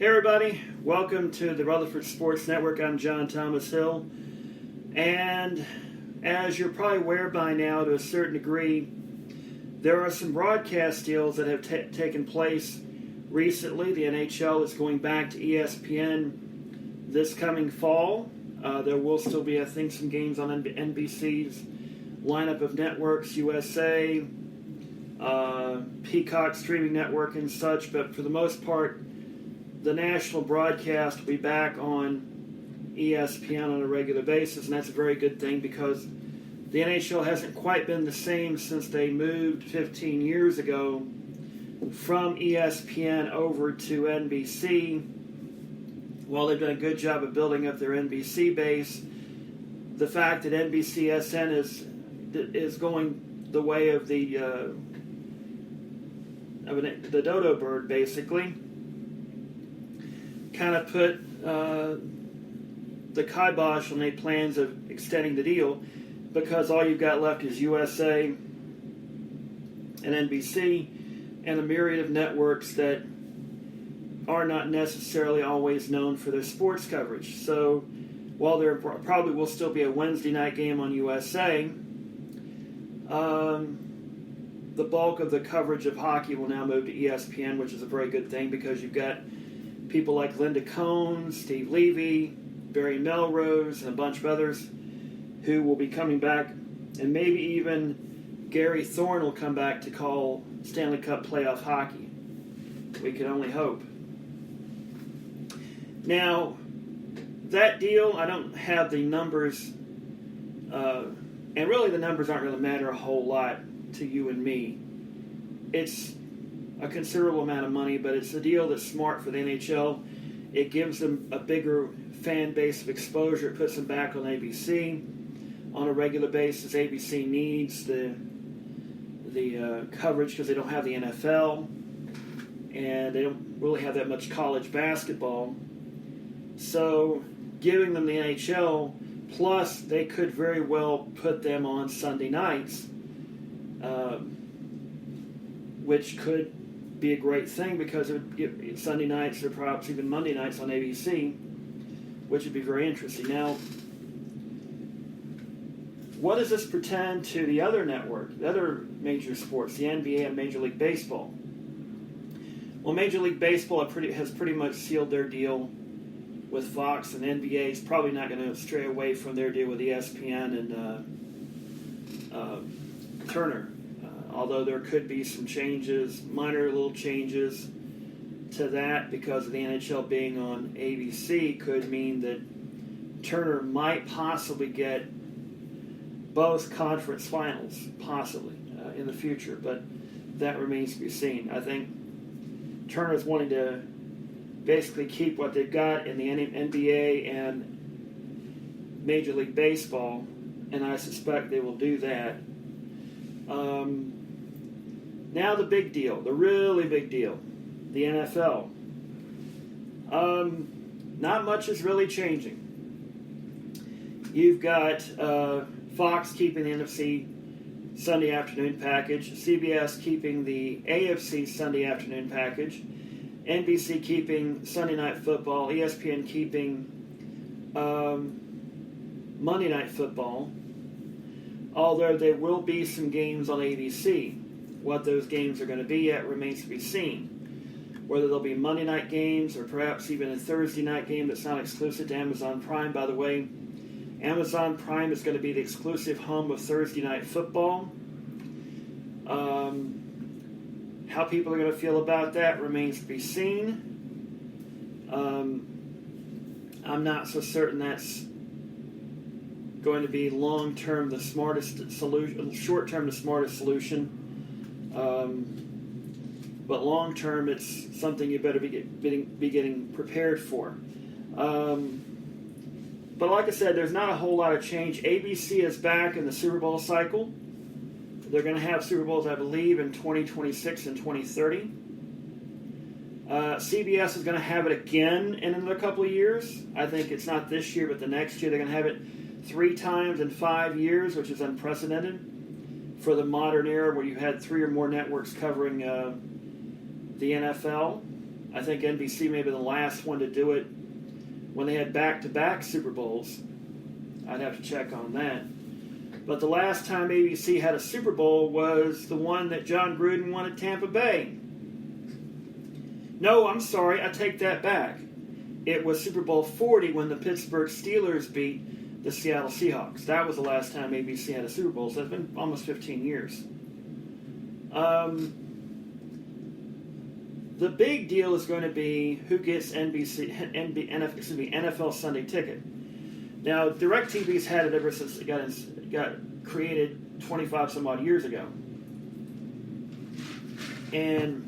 Hey everybody, welcome to the Rutherford Sports Network. I'm John Thomas Hill, and as you're probably aware by now to a certain degree, there are some broadcast deals that have taken place recently. The NHL is going back to ESPN this coming fall. There will still be, I think, some games on NBC's lineup of networks, USA, Peacock streaming network and such, but for the most part, the national broadcast will be back on ESPN on a regular basis, and that's a very good thing because the NHL hasn't quite been the same since they moved 15 years ago from ESPN over to NBC. While they've done a good job of building up their NBC base, the fact that NBCSN is going the way of the dodo bird, basically, kind of put the kibosh on their plans of extending the deal, because all you've got left is USA and NBC and a myriad of networks that are not necessarily always known for their sports coverage. So while there probably will still be a Wednesday night game on USA, the bulk of the coverage of hockey will now move to ESPN, which is a very good thing because you've got people like Linda Cohn, Steve Levy, Barry Melrose, and a bunch of others who will be coming back, and maybe even Gary Thorne will come back to call Stanley Cup playoff hockey. We can only hope. Now, that deal, I don't have the numbers, and really the numbers aren't really matter a whole lot to you and me. It's a considerable amount of money, but it's a deal that's smart for the NHL. It gives them a bigger fan base of exposure. It puts them back on ABC on a regular basis. ABC needs the coverage because they don't have the NFL, and they don't really have that much college basketball. So giving them the NHL, plus they could very well put them on Sunday nights, which could be a great thing because it would give Sunday nights or perhaps even Monday nights on ABC, which would be very interesting. Now, what does this portend to the other network, the other major sports, the NBA and Major League Baseball? Well, Major League Baseball has pretty much sealed their deal with Fox, and NBA is probably not going to stray away from their deal with ESPN and Turner. Although there could be some changes, minor little changes to that because of the NHL being on ABC could mean that Turner might possibly get both conference finals, possibly, in the future. But that remains to be seen. I think Turner's wanting to basically keep what they've got in the NBA and Major League Baseball, and I suspect they will do that. Now the big deal, the really big deal, the NFL. Not much is really changing. You've got Fox keeping the NFC Sunday afternoon package, CBS keeping the AFC Sunday afternoon package, NBC keeping Sunday Night Football, ESPN keeping Monday Night Football, although there will be some games on ABC. What those games are going to be yet remains to be seen. Whether they'll be Monday night games or perhaps even a Thursday night game that's not exclusive to Amazon Prime. By the way, Amazon Prime is going to be the exclusive home of Thursday Night Football. How people are going to feel about that remains to be seen. I'm not so certain that's going to be long-term the smartest solution, short-term the smartest solution. But long-term, it's something you better be getting prepared for. But like I said, there's not a whole lot of change. ABC is back in the Super Bowl cycle. They're going to have Super Bowls, I believe, in 2026 and 2030. CBS is going to have it again in another couple of years. I think it's not this year, but the next year. They're going to have it 3 times in 5 years, which is unprecedented for the modern era where you had 3 or more networks covering the NFL. I think NBC may be the last one to do it when they had back-to-back Super Bowls. I'd have to check on that. But the last time ABC had a Super Bowl was the one that John Gruden won at Tampa Bay. No, I'm sorry, I take that back. It was Super Bowl 40 when the Pittsburgh Steelers beat the Seattle Seahawks. That was the last time ABC had a Super Bowl, so it's been almost 15 years. The big deal is going to be who gets NFL Sunday Ticket. Now, DirecTV's had it ever since it got created 25 some odd years ago. And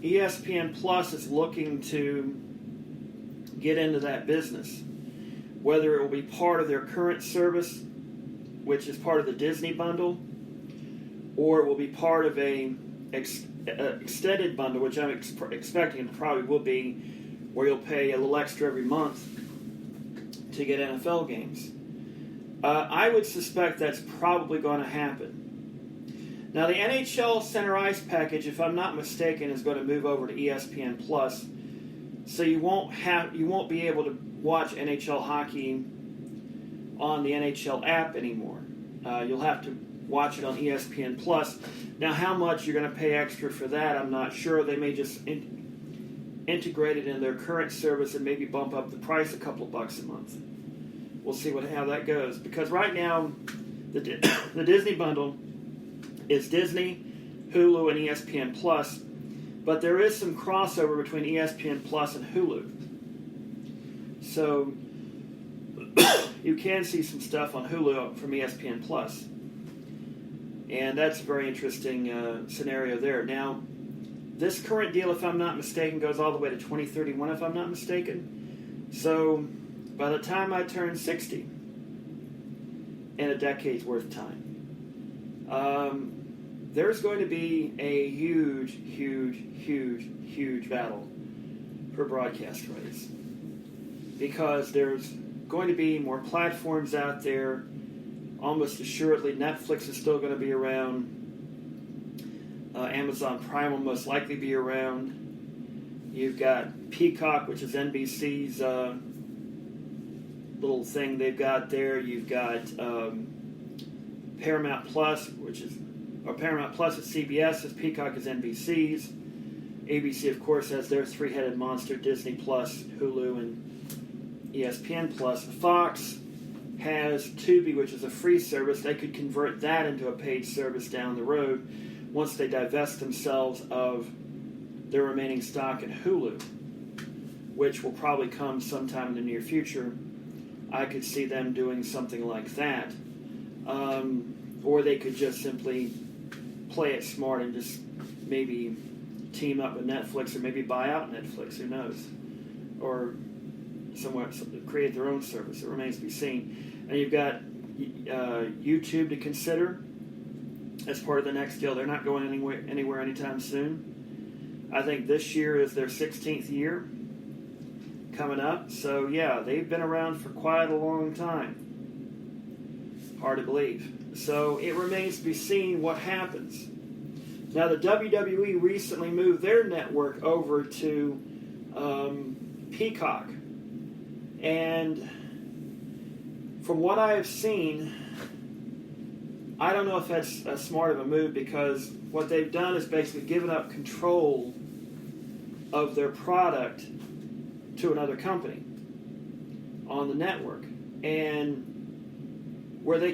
ESPN Plus is looking to get into that business. Whether it will be part of their current service, which is part of the Disney bundle, or it will be part of a extended bundle, which I'm expecting it probably will be, where you'll pay a little extra every month to get NFL games. I would suspect that's probably going to happen. Now, the NHL Center Ice package, if I'm not mistaken, is going to move over to ESPN Plus, so you won't be able to watch NHL hockey on the NHL app anymore. You'll have to watch it on ESPN Plus. Now, how much you're going to pay extra for that, I'm not sure. They may just integrate it in their current service and maybe bump up the price a couple of bucks a month. We'll see how that goes. Because right now, the Disney bundle is Disney, Hulu, and ESPN Plus, but there is some crossover between ESPN Plus and Hulu. So you can see some stuff on Hulu from ESPN Plus. And that's a very interesting scenario there. Now, this current deal, if I'm not mistaken, goes all the way to 2031, if I'm not mistaken. So by the time I turn 60, in a decade's worth of time, there's going to be a huge, huge, huge, huge battle for broadcast rights. Because there's going to be more platforms out there. Almost assuredly, Netflix is still going to be around. Amazon Prime will most likely be around. You've got Peacock, which is NBC's little thing they've got there. You've got Paramount Plus, Paramount Plus is CBS's. Peacock is NBC's. ABC, of course, has their three-headed monster: Disney Plus, Hulu, and ESPN Plus. Fox has Tubi, which is a free service. They could convert that into a paid service down the road once they divest themselves of their remaining stock in Hulu, which will probably come sometime in the near future. I could see them doing something like that. Or they could just simply play it smart and just maybe team up with Netflix, or maybe buy out Netflix, who knows? Or somewhere create their own service. It remains to be seen. And you've got YouTube to consider as part of the next deal. They're not going anywhere anytime soon. I think this year is their 16th year coming up. So yeah, they've been around for quite a long time. Hard to believe. So it remains to be seen what happens. Now, the WWE recently moved their network over to Peacock. And from what I have seen, I don't know if that's a smart of a move, because what they've done is basically given up control of their product to another company on the network. And where they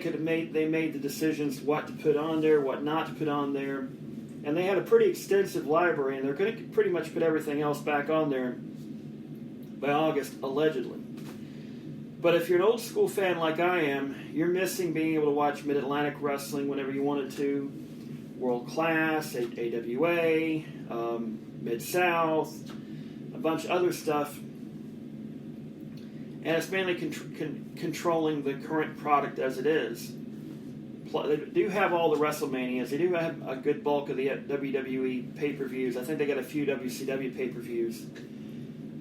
made the decisions what to put on there, what not to put on there. And they had a pretty extensive library, and they're going to pretty much put everything else back on there by August, allegedly. But if you're an old school fan like I am, you're missing being able to watch Mid-Atlantic Wrestling whenever you wanted to, World Class, AWA, Mid-South, a bunch of other stuff. And it's mainly controlling the current product as it is. They do have all the WrestleManias. They do have a good bulk of the WWE pay-per-views. I think they got a few WCW pay-per-views.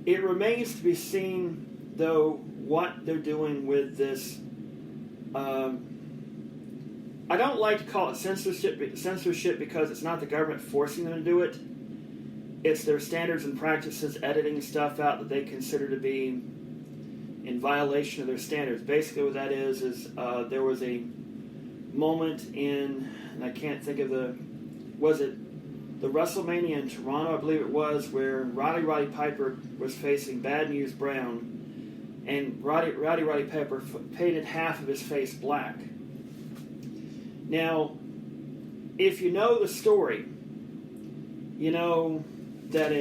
It remains to be seen, though, what they're doing with this. I don't like to call it censorship because it's not the government forcing them to do it. it's their standards and practices editing stuff out that they consider to be in violation of their standards. Basically what that is there was a moment in, and I can't think of was it the WrestleMania in Toronto, I believe it was, where Roddy Piper was facing Bad News Brown, and Roddy Piper painted half of his face black. Now, if you know the story, you know that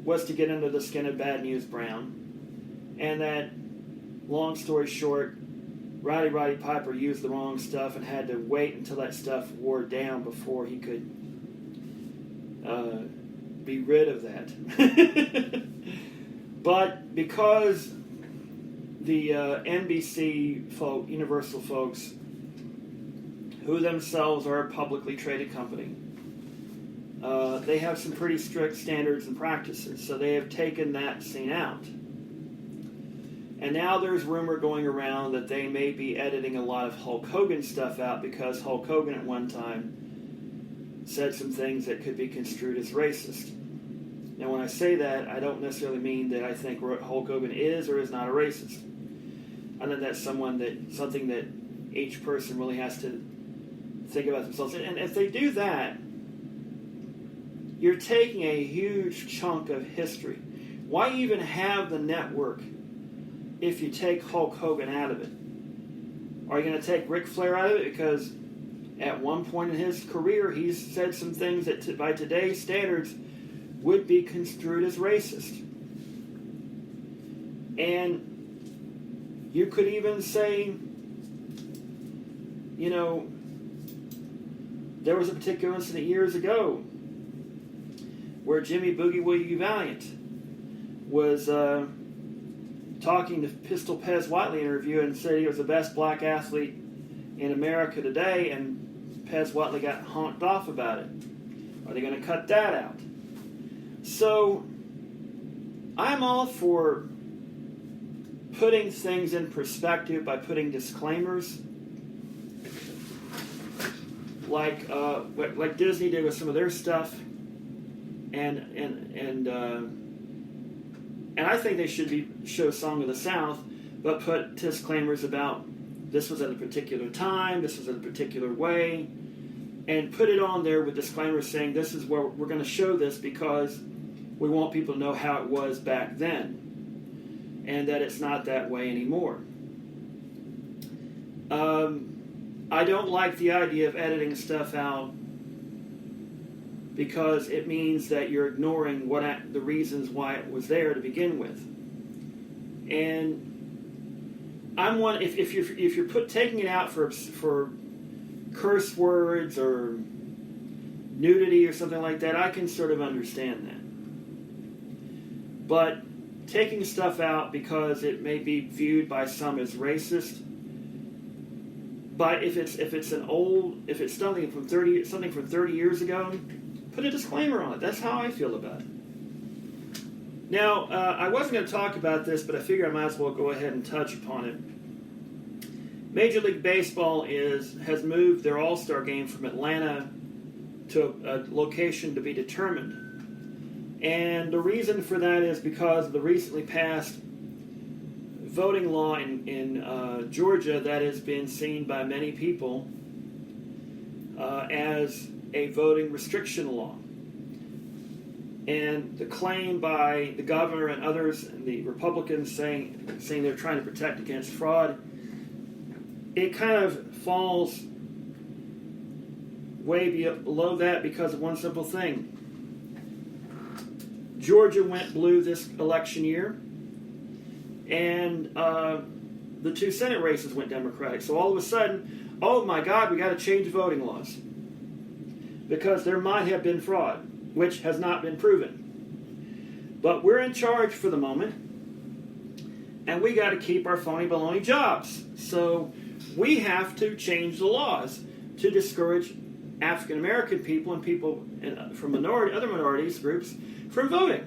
was to get under the skin of Bad News Brown, and that, long story short, Roddy Piper used the wrong stuff and had to wait until that stuff wore down before he could be rid of that. But because the NBC folk, Universal folks, who themselves are a publicly traded company, they have some pretty strict standards and practices, so they have taken that scene out. And now there's rumor going around that they may be editing a lot of Hulk Hogan stuff out because Hulk Hogan at one time said some things that could be construed as racist. Now when I say that, I don't necessarily mean that I think Hulk Hogan is or is not a racist. I think that's something that each person really has to think about themselves. And if they do that, you're taking a huge chunk of history. Why even have the network if you take Hulk Hogan out of it? Are you going to take Ric Flair out of it? Because at one point in his career, he's said some things that by today's standards would be construed as racist. And you could even say, you know, there was a particular incident years ago where Jimmy Boogie Woogie Valiant was talking to Pistol Pez Whiteley in an interview and said he was the best black athlete in America today, and Pez Whiteley got honked off about it. Are they going to cut that out? So I'm all for putting things in perspective by putting disclaimers, like Disney did with some of their stuff, and I think they should show Song of the South, but put disclaimers about this was at a particular time, this was in a particular way, and put it on there with disclaimers saying this is where we're going to show this because we want people to know how it was back then, and that it's not that way anymore. I don't like the idea of editing stuff out because it means that you're ignoring the reasons why it was there to begin with. And I'm one if you're taking it out for curse words or nudity or something like that, I can sort of understand that. But taking stuff out because it may be viewed by some as racist, but if it's something from 30 years ago, put a disclaimer on it. That's how I feel about it. Now, I wasn't going to talk about this, but I figure I might as well go ahead and touch upon it. Major League Baseball has moved their All-Star game from Atlanta to a location to be determined. And the reason for that is because of the recently passed voting law in Georgia that has been seen by many people as a voting restriction law. And the claim by the governor and others, and the Republicans saying they're trying to protect against fraud, it kind of falls way below that because of one simple thing. Georgia went blue this election year, and the two Senate races went Democratic. So all of a sudden, oh my God, we got to change voting laws because there might have been fraud, which has not been proven. But we're in charge for the moment, and we got to keep our phony baloney jobs. So we have to change the laws to discourage African American people and people from other minorities groups from voting.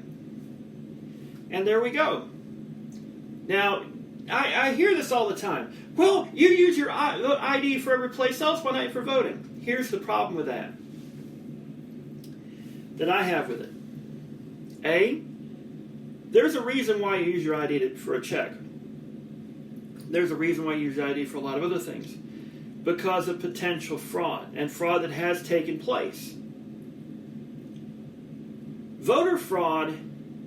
And there we go. Now, I hear this all the time. Well, you use your ID for every place else, why not for voting? Here's the problem with that. that I have with it. A, there's a reason why you use your ID for a check. There's a reason why you use your ID for a lot of other things. Because of potential fraud, and fraud that has taken place. Voter fraud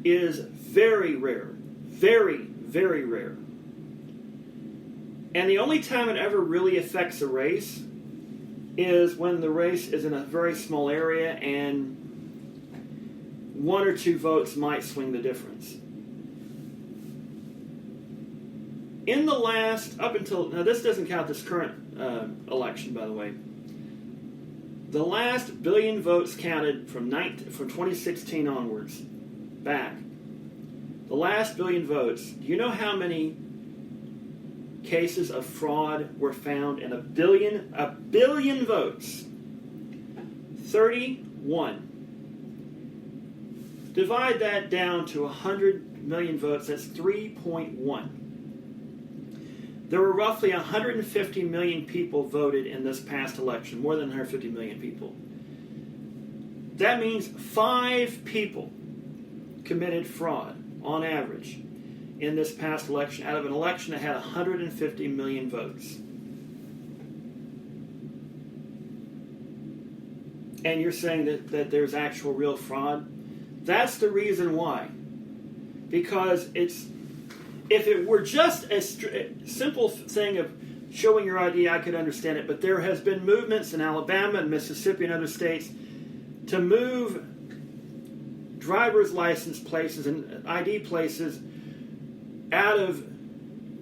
is very rare. Very, very rare. And the only time it ever really affects a race is when the race is in a very small area and 1 or 2 votes might swing the difference. In the last, up until, now this doesn't count this current election, by the way. The last billion votes counted from 2016 onwards, back. The last billion votes, do you know how many cases of fraud were found in a billion votes? 31. Divide that down to 100 million votes, that's 3.1. There were roughly 150 million people voted in this past election, more than 150 million people. That means 5 people committed fraud, on average, in this past election, out of an election that had 150 million votes. And you're saying that there's actual real fraud? That's the reason why. Because if it were just a simple thing of showing your ID, I could understand it. But there has been movements in Alabama and Mississippi and other states to move driver's license places and ID places out of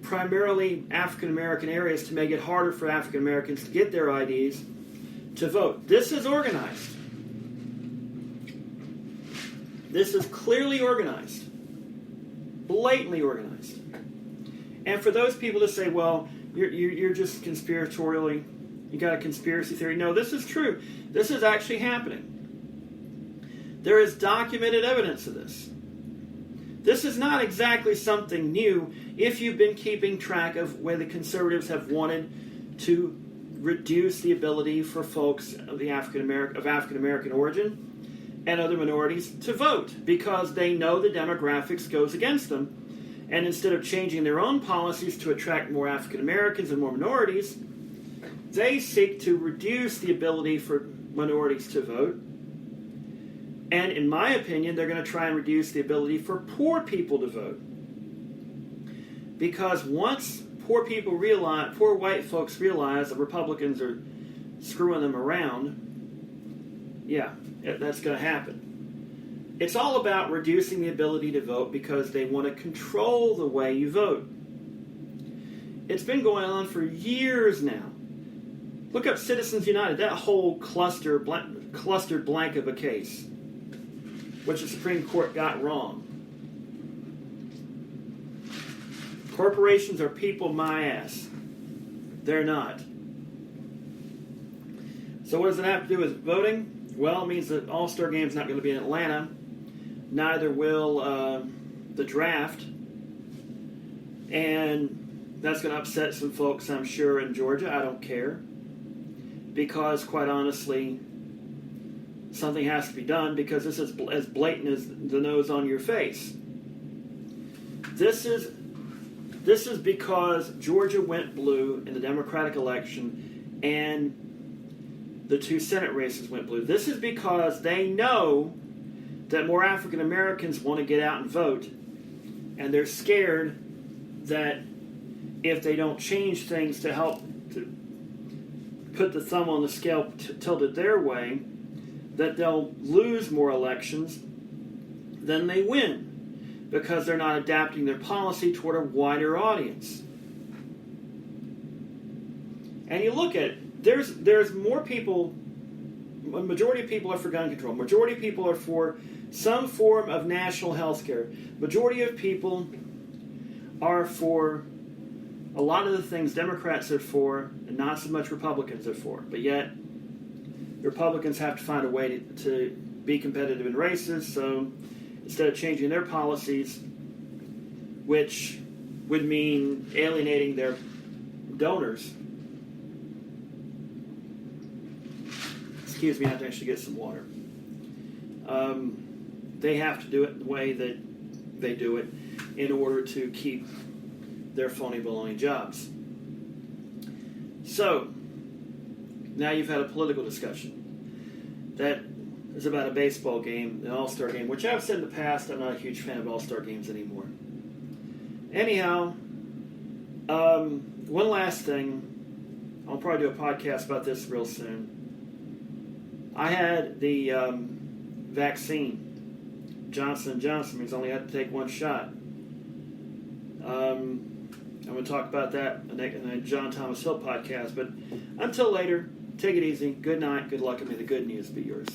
primarily African American areas to make it harder for African Americans to get their IDs to vote. This is organized. This is clearly organized. Blatantly organized. And for those people to say, well, you're just conspiratorially, you got a conspiracy theory. No, this is true. This is actually happening. There is documented evidence of this. This is not exactly something new if you've been keeping track of where the conservatives have wanted to reduce the ability for folks of African American origin and other minorities to vote because they know the demographics goes against them. And instead of changing their own policies to attract more African Americans and more minorities, they seek to reduce the ability for minorities to vote. And in my opinion, they're going to try and reduce the ability for poor people to vote. Because once poor white folks realize that Republicans are screwing them around, yeah, that's going to happen. It's all about reducing the ability to vote because they want to control the way you vote. It's been going on for years now. Look up Citizens United, that whole clustered blank of a case, which the Supreme Court got wrong. Corporations are people, my ass. They're not. So what does it have to do with voting? Well, it means that All-Star Game's not going to be in Atlanta. Neither will the draft. And that's going to upset some folks, I'm sure, in Georgia. I don't care. Because, quite honestly, something has to be done because this is as blatant as the nose on your face. This is because Georgia went blue in the Democratic election and the 2 Senate races went blue. This is because they know that more African Americans want to get out and vote, and they're scared that if they don't change things to help to put the thumb on the scale tilted their way, that they'll lose more elections than they win because they're not adapting their policy toward a wider audience. And you look at it, there's more people, a majority of people are for gun control. Majority of people are for some form of national health care. Majority of people are for a lot of the things Democrats are for and not so much Republicans are for. But yet, Republicans have to find a way to be competitive in races, so instead of changing their policies, which would mean alienating their donors. Excuse me, I have to actually get some water. They have to do it the way that they do it in order to keep their phony baloney jobs. So, now you've had a political discussion. That is about a baseball game, an all-star game, which I've said in the past, I'm not a huge fan of all-star games anymore. Anyhow, one last thing. I'll probably do a podcast about this real soon. I had the vaccine. Johnson & Johnson means I only had to take one shot. I'm going to talk about that in the John Thomas Hill podcast. But until later, take it easy. Good night. Good luck. And may the good news be yours.